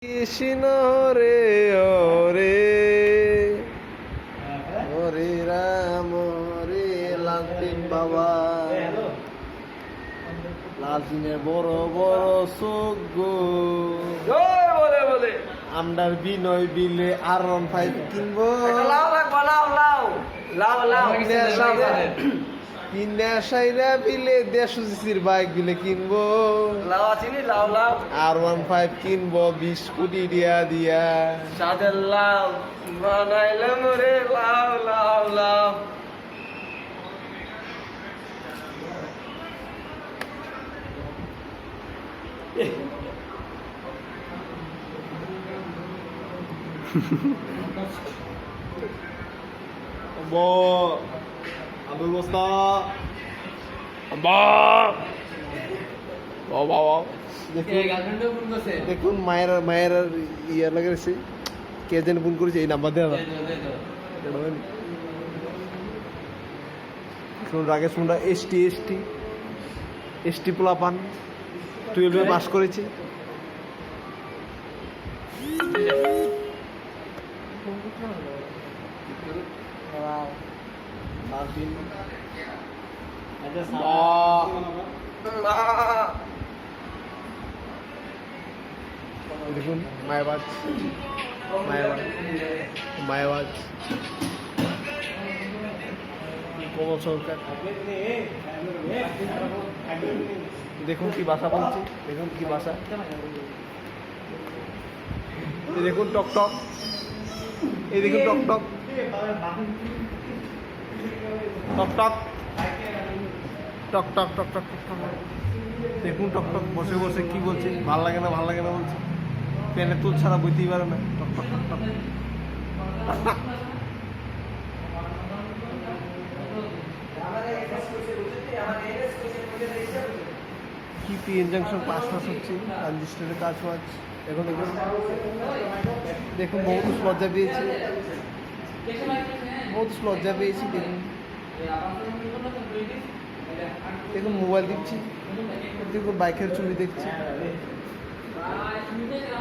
কৃষ্ণ রে ওরে হরে রাম রে লালতিন বাবা লালতিনের বড় বড় চোখ গো বলে বলে আমরার বিনয় বিলে R15 কিনবো লাউ লাগবা লাউ লাউ লাউ লাউ কিনা সাইরা বিলে দেশির বাইক বিলে কিনবো লাউ আছিনি লাউ লাউ R15 কিনবো 20 কোটি দিয়া সাদের লাউ বানাইলাম রে লাউ লাউ লাউ আলুর বস্তা দেখুন মায়ের ইয়ে লাগাইছে কে যেন ফোন করেছে এই নাম্বার দেওয়া আগে শুনরা এসটি পোলাপান 12 পাস করেছে দেখুন মায়াবাজ কমল সরকার দেখুন কি ভাষা বলছে দেখুন কি ভাষা দেখুন টক টক এই দেখুন টক টক টক টক টক টক টক টক টক দেখুন টক টক বসে বসে কি বলছে ভাল লাগে না বলছে পেনে তুল ছাড়া বইতেই পারে না টক টক টক টক কি পিএন জাংশন পাস হচ্ছে ট্রানজিস্টরের কাজ ফাজ এখন দেখুন বহুত লজ্জা পেয়েছি দেখুন মোবাইল দেখছি দেখুন বাইকের ছবি দেখছি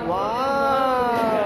ওয়াও